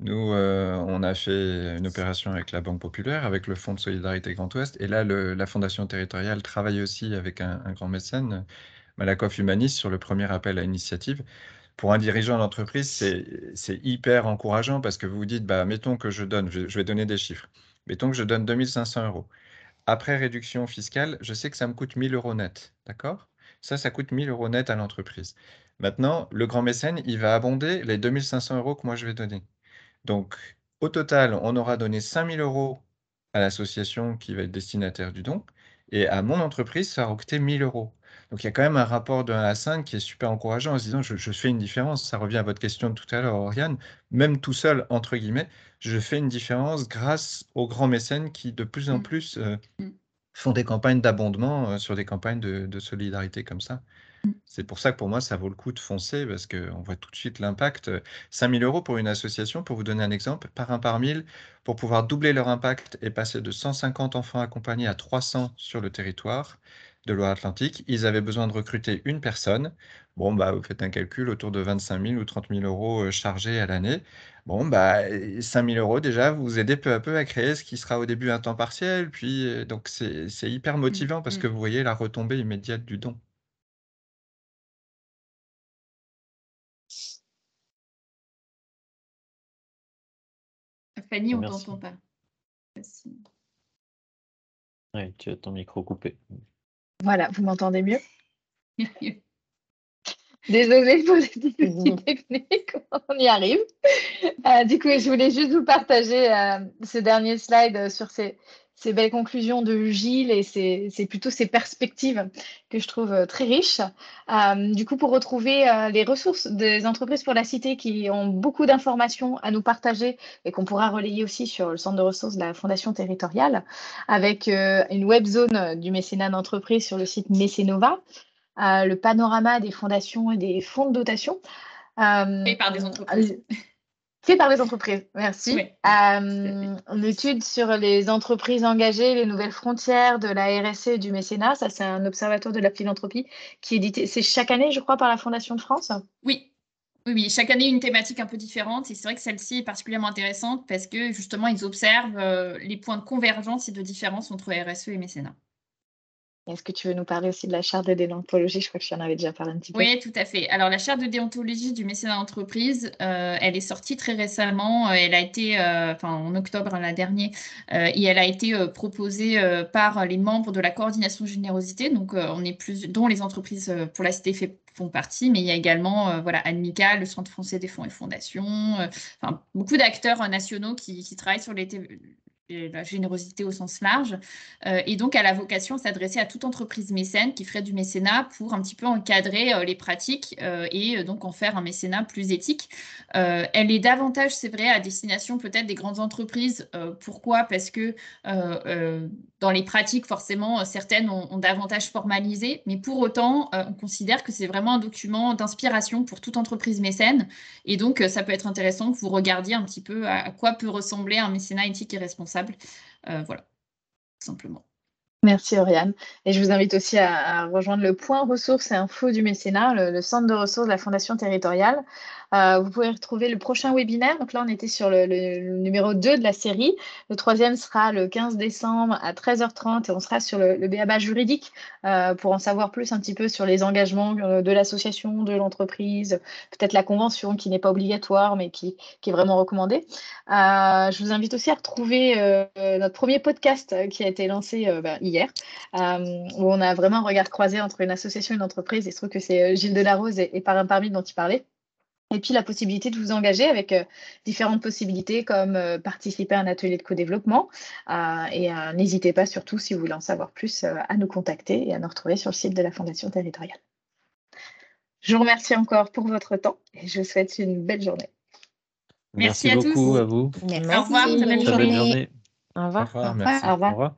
Nous, on a fait une opération avec la Banque populaire, avec le Fonds de solidarité Grand Ouest, et là, la Fondation territoriale travaille aussi avec un grand mécène, Malakoff Humanis, sur le premier appel à initiative. Pour un dirigeant d'entreprise, c'est hyper encourageant parce que vous vous dites, bah, mettons que je vais donner des chiffres. Mettons que je donne 2 500 €. Après réduction fiscale, je sais que ça me coûte 1 000 € net, d'accord? Ça coûte 1 000 € net à l'entreprise. Maintenant, le grand mécène, il va abonder les 2 500 € que moi je vais donner. Donc, au total, on aura donné 5 000 € à l'association qui va être destinataire du don, et à mon entreprise, ça aura coûté 1 000 €. Donc, il y a quand même un rapport de 1 à 5 qui est super encourageant en se disant, je fais une différence. Ça revient à votre question de tout à l'heure, Oriane. Même tout seul, entre guillemets, je fais une différence grâce aux grands mécènes qui, de plus en plus, Mm. font des campagnes d'abondement sur des campagnes de solidarité comme ça. C'est pour ça que pour moi, ça vaut le coup de foncer parce qu'on voit tout de suite l'impact. 5 000 € pour une association, pour vous donner un exemple, par 1000, pour pouvoir doubler leur impact et passer de 150 enfants accompagnés à 300 sur le territoire de Loire-Atlantique. Ils avaient besoin de recruter une personne. Bon, bah, vous faites un calcul autour de 25 000 ou 30 000 € chargés à l'année. Bon, bah, 5 000 € déjà, vous aidez peu à peu à créer ce qui sera au début un temps partiel. Puis, donc, c'est hyper motivant parce que vous voyez la retombée immédiate du don. Fanny, on ne Merci. t'entend pas. Merci. Ouais, tu as ton micro coupé. Voilà, vous m'entendez mieux? Désolée pour les petits soucis techniques, on y arrive. Du coup, je voulais juste vous partager ce dernier slide sur ces belles conclusions de Gilles et c'est plutôt ces perspectives que je trouve très riches. Du coup, pour retrouver les ressources des entreprises pour la cité qui ont beaucoup d'informations à nous partager et qu'on pourra relayer aussi sur le centre de ressources de la Fondation territoriale, avec une web zone du mécénat d'entreprise sur le site Mécénova, le panorama des fondations et des fonds de dotation. Fait par des entreprises. Fait par les entreprises, merci. Ouais, Une étude sur les entreprises engagées, les nouvelles frontières de la RSE et du mécénat. Ça, c'est un observatoire de la philanthropie qui est édité, c'est chaque année, je crois, par la Fondation de France. Oui. Oui, chaque année une thématique un peu différente et c'est vrai que celle-ci est particulièrement intéressante parce que justement ils observent les points de convergence et de différence entre RSE et mécénat. Est-ce que tu veux nous parler aussi de la charte de déontologie? Je crois que tu en avais déjà parlé un petit peu. Oui, tout à fait. Alors, la charte de déontologie du mécénat d'entreprise, elle est sortie très récemment. Elle a été, en octobre l'an dernier, et elle a été proposée par les membres de la coordination générosité. Donc, dont les entreprises pour la cité font partie, mais il y a également Admical, le Centre français des fonds et fondations, beaucoup d'acteurs nationaux qui travaillent sur la générosité au sens large, et donc elle a vocation à s'adresser à toute entreprise mécène qui ferait du mécénat pour un petit peu encadrer les pratiques et donc en faire un mécénat plus éthique. Elle est davantage, c'est vrai, à destination peut-être des grandes entreprises. Pourquoi? Parce que dans les pratiques, forcément, certaines ont davantage formalisé, mais pour autant, on considère que c'est vraiment un document d'inspiration pour toute entreprise mécène. Et donc, ça peut être intéressant que vous regardiez un petit peu à quoi peut ressembler un mécénat éthique et responsable. Voilà, tout simplement. Merci Oriane. Et je vous invite aussi à rejoindre le point ressources et infos du mécénat, le centre de ressources de la Fondation territoriale. Vous pouvez retrouver le prochain webinaire. Donc là, on était sur le numéro 2 de la série. Le 3e sera le 15 décembre à 13h30 et on sera sur le BABA juridique pour en savoir plus un petit peu sur les engagements de l'association, de l'entreprise, peut-être la convention qui n'est pas obligatoire mais qui est vraiment recommandée. Je vous invite aussi à retrouver notre premier podcast qui a été lancé hier, où on a vraiment un regard croisé entre une association et une entreprise. Et je trouve que c'est Gilles Delarose et Parrain Parmi dont il parlait. Et puis la possibilité de vous engager avec différentes possibilités comme participer à un atelier de co-développement. Et n'hésitez pas surtout, si vous voulez en savoir plus, à nous contacter et à nous retrouver sur le site de la Fondation territoriale. Je vous remercie encore pour votre temps et je vous souhaite une belle journée. Merci Merci à tous. beaucoup à vous. Merci. Au revoir, très belle Très belle journée. journée. Au Au revoir. revoir, Au merci. revoir. Au revoir.